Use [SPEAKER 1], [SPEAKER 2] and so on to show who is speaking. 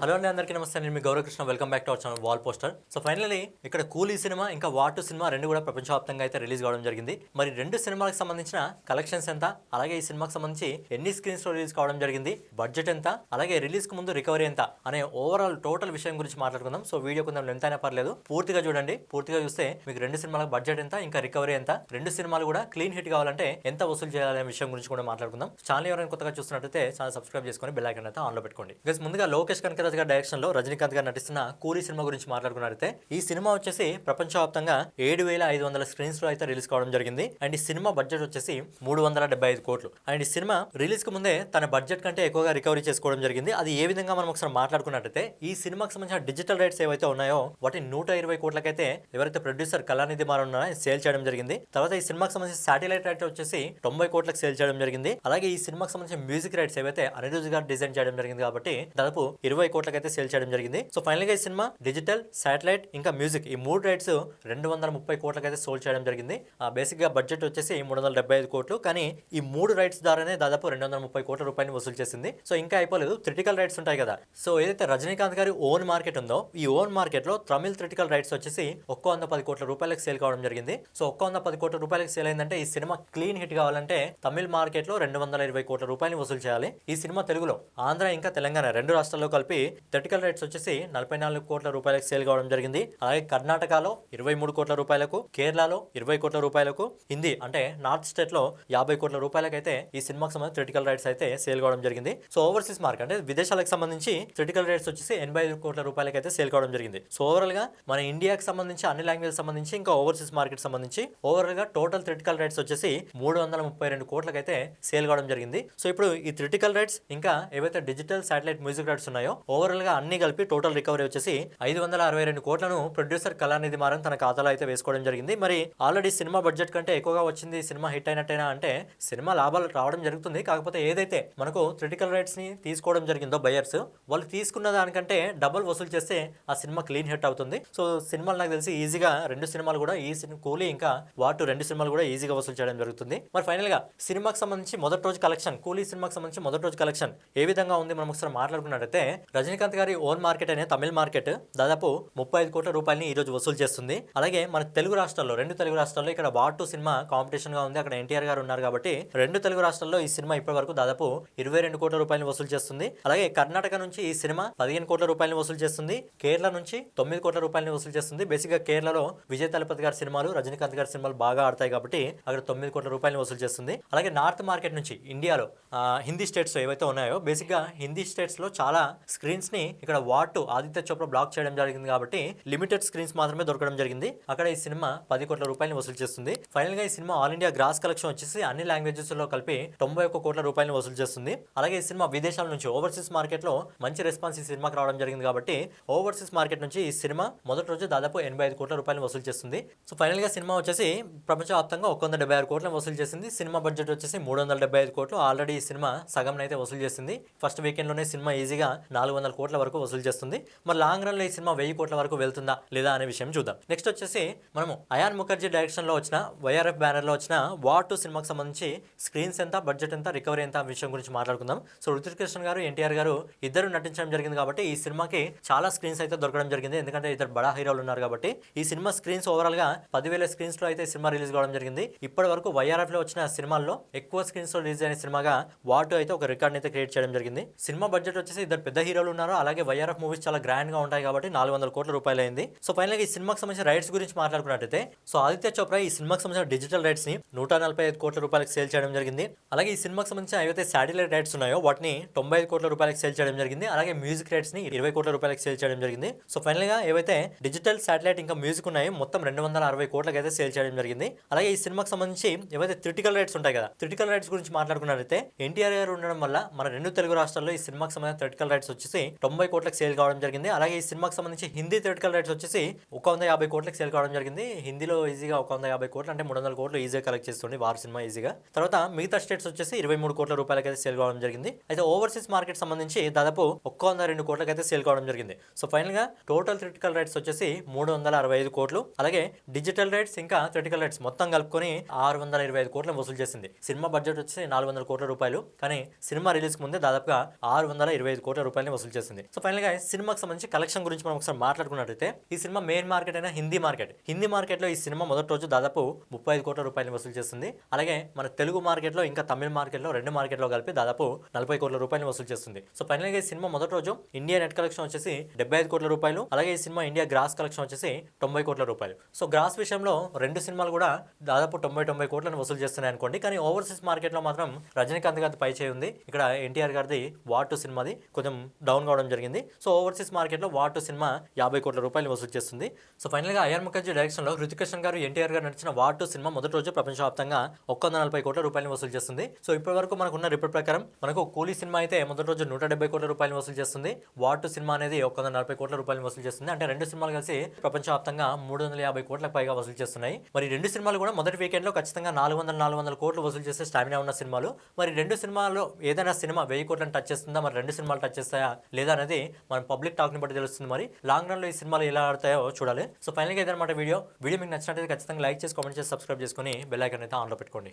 [SPEAKER 1] Hello అండి, అందరికీ నమస్తే. నేను మీ Gaurav Krishna. Welcome back to our channel wall poster. So finally Coolie కూలీ సినిమా ఇంకా వాటు సినిమా రెండు కూడా ప్రపంచవ్యాప్తంగా అయితే రిలీజ్ కావడం జరిగింది. మరి రెండు సినిమాలకు సంబంధించిన కలెక్షన్స్ ఎంత, అలాగే ఈ సినిమాకి సంబంధించి ఎన్ని స్క్రీన్స్ లో రిలీజ్ కావడం జరిగింది, బడ్జెట్ ఎంత, అలాగే రిలీజ్ కు ముందు రికవరీ ఎంత అనే ఓవరాల్ టోటల్ విషయం గురించి మాట్లాడుకుందాం. సో వీడియో కొంచెం లెంత్ అయినా పర్లేదు, పూర్తిగా చూడండి. పూర్తిగా చూస్తే మీకు రెండు సినిమాలకు బడ్జెట్ ఎంత, ఇంకా రికవరీ ఎంత, రెండు సినిమాలు కూడా క్లీన్ హిట్ కావాలంటే ఎంత వసూలు చేయాలనే విషయం గురించి కూడా మాట్లాడుకుందాం. ఛానల్ ఎవరైనా కొత్తగా చూస్తున్నట్లయితే ఛానల్ సబ్స్క్రైబ్ చేసుకొని బెల్ ఐకాన్ అయితే ఆన్ లో పెట్టుకోండి. ముందుగా లోకేష్ కనకరాజ్ గారి డైరెక్షన్ లో రజనీకాంత్ గారు నటిస్తున్న కూలీ సినిమా గురించి మాట్లాడుకున్నారైతే ఈ సినిమా వచ్చేసి ప్రపంచవ్యాప్తంగా 7,500 స్క్రీన్స్ లో అయితే రిలీజ్ కావడం జరిగింది. అండ్ ఈ సినిమా బడ్జెట్ వచ్చేసి 375 కోట్లు. అండ్ ఈ సినిమా రిలీజ్ కు ముందే తన బడ్జెట్ కంటే ఎక్కువగా రికవరీ చేసుకోవడం జరిగింది. అది ఏ విధంగా మనం ఒకసారి మాట్లాడుకున్నట్టయితే ఈ సినిమాకి సంబంధించిన డిజిటల్ రైట్స్ ఏవైతే ఉన్నాయో వాటిని 120 కోట్లకైతే ఎవరైతే ప్రొడ్యూసర్ కళానిధి మారన్ ఉన్నారో సేల్ చేయడం జరిగింది. తర్వాత ఈ సినిమాకి సంబంధించిన శాటిలైట్ రైట్ వచ్చేసి 90 కోట్లకు సేల్ చేయడం జరిగింది. అలాగే ఈ సినిమాకి సంబంధించిన మ్యూజిక్ రైట్స్ ఏవైతే అనిరుద్ గారు డిజైన్ చేయడం జరిగింది కాబట్టి దాదాపు 20 కోట్లకైతే సేల్ చేయడం జరిగింది. సో ఫైనల్ గా ఈ సినిమా డిజిటల్, శాటిలైట్ ఇంకా మ్యూజిక్ ఈ మూడు రైట్స్ 230 కోట్లకైతే సోల్డ్ చేయడం జరిగింది. బేసిక్ గా బడ్జెట్ వచ్చేసి 375 కోట్లు, కానీ ఈ మూడు రైట్స్ ద్వారానే దాదాపు 230 కోట్ల రూపాయలు వసూలు చేసింది. సో ఇంకా అయిపోలేదు, థియేటికల్ రైట్స్ ఉంటాయి కదా. సో ఏదైతే రజనీకాంత్ గారి ఓన్ మార్కెట్ ఉందో ఈ ఓన్ మార్కెట్ లో తమిళ్ థియేటికల్ రైట్స్ వచ్చేసి 110 కోట్ల రూపాయలకు సేల్ కావడం జరిగింది. సో 110 కోట్ల రూపాయలకు సేల్ అయిందంటే ఈ సినిమా క్లీన్ హిట్ కావాలంటే తమిళ్ మార్కెట్ లో 220 కోట్ల రూపాయలు వసూలు చేయాలి. ఈ సినిమా తెలుగులో ఆంధ్ర ఇంకా తెలంగాణ రెండు రాష్ట్రాల్లో కలిపి థియేటికల్ రైట్స్ వచ్చేసి 44 కోట్ల రూపాయలకు సేల్ కావడం జరిగింది. అలాగే కర్ణాటకలో 23 కోట్ల రూపాయలకు, కేరళలో 20 కోట్ల రూపాయలకు, హిందీ అంటే నార్త్ స్టేట్ లో 50 కోట్ల రూపాయలకు అయితే ఈ సినిమాకి సంబంధించి థియేటికల్ రైట్స్ అయితే సేల్ కావడం జరిగింది. సో ఓవర్సీస్ మార్కెట్ అంటే విదేశాలకు సంబంధించి థియేటికల్ రైట్స్ వచ్చేసి 85 కోట్ల రూపాయలకు అయితే సేల్ కావడం జరిగింది. సో ఓవరాల్ గా మన ఇండియాకి సంబంధించి అన్ని లాంగ్వేజ్ సంబంధించి ఇంకా ఓవర్సీస్ మార్కెట్ సంబంధించి ఓవరాల్ గా టోటల్ థియేటికల్ రైట్స్ వచ్చేసి 332 కోట్లకి అయితే సేల్ కావడం జరిగింది. సో ఇప్పుడు ఈ థియేటికల్ రైట్స్ ఇంకా ఏవైతే డిజిటల్, శాటిలైట్, మ్యూజిక్ రైట్స్ ఉన్నాయో ఓవరాల్ గా అన్ని కలిపి టోటల్ రికవరీ వచ్చేసి 562 కోట్లను ప్రొడ్యూసర్ కళానిధి మారన్ తన ఖాతాలో అయితే వేసుకోవడం జరిగింది. మరి ఆల్రెడీ సినిమా బడ్జెట్ కంటే ఎక్కువగా వచ్చింది, సినిమా హిట్ అయినట్టేనా అంటే సినిమా లాభాలు రావడం జరుగుతుంది. కాకపోతే ఏదైతే మనకు థియేటికల్ రైట్స్ ని తీసుకోవడం జరిగిందో బయర్స్, వాళ్ళు తీసుకున్న దానికంటే డబుల్ వసూలు చేస్తే ఆ సినిమా క్లీన్ హిట్ అవుతుంది. సో సినిమాలు నాకు తెలిసి ఈజీగా రెండు సినిమాలు కూడా ఈ కూలీ ఇంకా వాటు రెండు సినిమాలు కూడా ఈజీగా వసూలు చేయడం జరుగుతుంది. మరి ఫైనల్ గా సినిమాకి సంబంధించి మొదటి రోజు కలెక్షన్, కూలీ సినిమాకి సంబంధించి మొదటి రోజు కలెక్షన్ ఏ విధంగా ఉంది మనం ఒకసారి మాట్లాడుకున్నట్టయితే రజనీకాంత్ గారి ఓన్ మార్కెట్ అనే తమిళ మార్కెట్ దాదాపు 35 కోట్ల రూపాయలని ఈ రోజు వసూలు చేస్తుంది. అలాగే మన తెలుగు రాష్ట్రాల్లో, రెండు తెలుగు రాష్ట్రాల్లో ఇక్కడ వాటు సినిమా కాంపిటీషన్ గా ఉంది. అక్కడ ఎన్టీఆర్ గారు ఉన్నారు కాబట్టి రెండు తెలుగు రాష్ట్రాల్లో ఈ సినిమా ఇప్పటి వరకు దాదాపు 22 కోట్ల రూపాయలు వసూలు చేస్తుంది. అలాగే కర్ణాటక నుంచి ఈ సినిమా 15 కోట్ల రూపాయలు వసూలు చేస్తుంది. కేరళ నుంచి 9 కోట్ల రూపాయలని వసూలు చేస్తుంది. బేసిక్ గా కేరళలో విజయ్ తలపతి గారి సినిమాలు, రజనీకాంత్ గారి సినిమాలు బాగా ఆడతాయి కాబట్టి అక్కడ 9 కోట్ల రూపాయలు వసూలు చేస్తుంది. అలాగే నార్త్ మార్కెట్ నుంచి ఇండియాలో హిందీ స్టేట్స్ ఏవైతే ఉన్నాయో బేసిక్ గా హిందీ స్టేట్స్ లో చాలా స్క్రీన్స్ ని ఇక్కడ వాటు ఆదిత్య చోప్రా బ్లాక్ చేయడం జరిగింది కాబట్టి లిమిటెడ్ స్క్రీన్స్ మాత్రమే దొరకడం జరిగింది. అక్కడ ఈ సినిమా 10 కోట్ల రూపాయలు వసూలు చేస్తుంది. ఫైనల్ గా ఈ cinema all India gross collection వచ్చేసి అన్ని లాంగ్వేజెస్ లో కలిపి 91 కోట్ల రూపాయలు వసూలు చేస్తుంది. అలాగే ఈ సినిమా విదేశాల నుంచి ఓవర్సీస్ మార్కెట్ లో మంచి రెస్పాన్స్ ఈ సినిమాకి రావడం జరిగింది కాబట్టి ఓవర్సీస్ మార్కెట్ నుంచి ఈ సినిమా మొదటి రోజు దాదాపు 85 కోట్ల రూపాయలు వసూలు చేస్తుంది. సో ఫైనల్ గా సినిమా వచ్చేసి ప్రపంచవ్యాప్తంగా 176 కోట్ల వసూలు చేసింది. సినిమా బడ్జెట్ వచ్చేసి 375 కోట్లు. ఆల్రెడీ ఈ సినిమా సగం అయితే వసూలు చేసింది. ఫస్ట్ వీకెండ్ లోనే సినిమా ఈజీగా 400 కోట్ల వరకు వసూలు చేస్తుంది. మరి లాంగ్ రన్ లో ఈ సినిమా 1000 కోట్ల వరకు వెళ్తుందా లేదా అనే విషయం చూద్దాం. నెక్స్ట్ వచ్చేసి మనము అయాన్ ముఖర్జీ డైరెక్షన్ లో వచ్చిన వైఆర్ఎఫ్ బ్యానర్ లో వచ్చిన వాటు సినిమాకి సంబంధించి స్క్రీన్స్ ఎంత, బడ్జెట్ ఎంత, రికవరీ ఎంత విషయం గురించి మాట్లాడుకుందాం. సో రుతిక్ రోషన్ గారు, ఎన్టీఆర్ గారు ఇద్దరు నటించడం జరిగింది కాబట్టి ఈ సినిమాకి చాలా స్క్రీన్స్ అయితే దొరకడం జరిగింది. ఎందుకంటే ఇద్దరు బడా హీరోలు ఉన్నారు కాబట్టి ఈ సినిమా స్క్రీన్స్ ఓవరాల్ గా 10,000 స్క్రీన్స్ లో అయితే సినిమా రిలీజ్ కావడం జరిగింది. ఇప్పటి వరకు వైఆర్ఎఫ్ లో వచ్చిన సినిమాల్లో ఎక్కువ స్క్రీన్స్ లో రిలీజ్ అయిన సినిమాగా వాటు అయితే ఒక రికార్డ్ అయితే క్రియేట్ చేయడం జరిగింది. సినిమా బడ్జెట్ వచ్చేసి ఇద్దరు పెద్ద హీరోలు ఉన్నారు. అలాగే వైఆర్ఎఫ్ మూవీస్ చాలా గ్రాండ్ గా ఉంటాయి కాబట్టి 400 కోట్ల రూపాయలు అయింది. సో ఫైనల్ గా ఈ సినిమాకి సంబంధించిన రైట్స్ గురించి మాట్లాడుకున్నట్టయితే సో ఆదిత్య చోప్రా ఈ సినిమాకి సంబంధించిన డిజిటల్ రైట్స్ ని 145 కోట్ల రూపాయలకు సేల్ చేయడం జరిగింది. అలాగే ఈ సినిమాకి సంబంధించిన ఏవైతే శాటిలైట్ రైట్స్ ఉన్నాయో వాటిని 95 కోట్ల రూపాయలకు సేల్ చేయడం జరిగింది. అలాగే మ్యూజిక్ రైట్స్ ని 20 కోట్ల రూపాయలకు సేల్ చేయడం జరిగింది. సో ఫైనల్ గా ఏవైతే డిజిటల్, శాటిలైట్ ఇంకా మ్యూజిక్ ఉన్నాయో మొత్తం 260 కోట్లకి అయితే సేల్ చేయడం జరిగింది. అలాగే ఈ సినిమాకి సంబంధించి ఏవైతే థియేటికల్ రైట్స్ ఉంటాయి కదా, థియేటికల్ రైట్స్ గురించి మాట్లాడుకున్నట్లయితే ఎన్టీఆర్ గారు ఉండడం వల్ల మన రెండు తెలుగు రాష్ట్రాల్లో ఈ సినిమాకి సంబంధించిన థియేటికల్ రైట్స్ వచ్చేసి 90 కోట్లకు సేల్ కావడం జరిగింది. అలాగే ఈ సినిమాకి సంబంధించి హిందీ థియేటికల్ రైట్స్ వచ్చేసి 150 కోట్లకు సేల్ కావడం జరిగింది. హిందీలో ఈజీగా 150 కోట్లు అంటే 300 కోట్లు ఈజీగా కలెక్ట్ చేస్తుంది వార్ సినిమా ఈజీగా. తర్వాత మిగతా స్టేట్స్ వచ్చేసి 23 కోట్ల రూపాయలకి అయితే సేల్ కావడం జరిగింది. అయితే ఓవర్సీస్ మార్కెట్ సంబంధించి దాదాపు 102 కోట్లకి అయితే సేల్ కావడం జరిగింది. సో ఫైనల్ గా టోటల్ థియేటికల్ రైట్స్ వచ్చేసి 365 కోట్లు. అలాగే డిజిటల్ రైట్స్ ఇంకా థియేటికల్ రైట్స్ మొత్తం కలుపుకొని 625 కోట్లను వసూలు చేసింది. సినిమా బడ్జెట్ వచ్చేసి 400 కోట్ల రూపాయలు, కానీ సినిమా రిలీజ్ ముందే దాదాపుగా 625 కోట్ల రూపాయలని వసూలు వసూలు చేస్తుంది. సో ఫైనల్ గా సినిమాకి సంబంధించి కలెక్షన్ గురించి మనం ఒకసారి మాట్లాడుకున్నట్లయితే ఈ సినిమా మెయిన్ మార్కెట్ అయిన హిందీ మార్కెట్ లో ఈ సినిమా మొదటి రోజు దాదాపు 35 కోట్ల రూపాయలు వసూలు చేస్తుంది. అలాగే మన తెలుగు మార్కెట్ లో ఇంకా తమిళ మార్కెట్ లో రెండు మార్కెట్ లో కలిపి దాదాపు 40 కోట్ల రూపాయలు వసూలు చేస్తుంది. సో ఫైనల్ గా ఈ సినిమా మొదటి రోజు ఇండియా నెట్ కలెక్షన్ వచ్చేసి 75 కోట్ల రూపాయలు, అలాగే ఈ సినిమా ఇండియా గ్రాస్ కలెక్షన్ వచ్చేసి 90 కోట్ల రూపాయలు. సో గ్రాస్ విషయంలో రెండు సినిమాలు కూడా దాదాపు 90 కోట్లను వసూలు చేస్తున్నాయి అనుకోండి. కానీ ఓవర్సీస్ మార్కెట్ లో మాత్రం రజనీకాంత్ గారి పై చేయి ఉంది. ఇక్కడ ఎన్టీఆర్ గారిది వార్ 2 సినిమాది కొంచెం డౌన్ కావడం జరిగింది. సో ఓవర్సీస్ మార్కెట్ లో వార్ 2 సినిమా 50 కోట్ల రూపాయలు వసూలు చేస్తుంది. సో ఫైనల్ గా అయాన్ ముఖర్జీ డైరెక్షన్ లో హృతిక్ రోషన్ గారు ఎన్టీఆర్ గారు నడిచిన వార్ 2 సినిమా మొదటి రోజు ప్రపంచవ్యాప్తంగా 140 కోట్ల రూపాయలు వసూలు చేస్తుంది. సో ఇప్పటి వరకు మనకున్న రిపోర్ట్ ప్రకారం మనకు కూలీ సినిమా అయితే మొదటి రోజు 170 కోట్ల రూపాయలు వసూలు చేస్తుంది. వార్ 2 సినిమా అనేది 140 కోట్ల రూపాయలు వసూలు చేస్తుంది. అంటే రెండు సినిమాలు కలిసి ప్రపంచవ్యాప్తంగా 350 కోట్లకు పైగా వసూలు చేస్తున్నాయి. మరి రెండు సినిమాలు కూడా మొదటి వీకెండ్ లో ఖచ్చితంగా 400 కోట్లు వసూలు చేసే స్టామినా ఉన్న సినిమాలు. మరి రెండు సినిమాల్లో ఏదైనా సినిమా 1000 కోట్లను టచ్ చేస్తుందా, మరి రెండు సినిమాలు టచ్ చేస్తాయా లేదా అనేది మనం పబ్లిక్ టాక్ ని బట్టి తెలుస్తుంది. మరి లాంగ్ రన్ లో ఈ సినిమాలు ఎలా ఆడతాయో చూడాలి. సో ఫైనల్ గా ఇదన్నమాట వీడియో మీకు నచ్చినట్లయితే ఖచ్చితంగా లైక్ చేసి కామెంట్ చేసి సబ్స్క్రైబ్ చేసుకుని బెల్ ఐకాన్ అయితే ఆన్లో పెట్టుకోండి.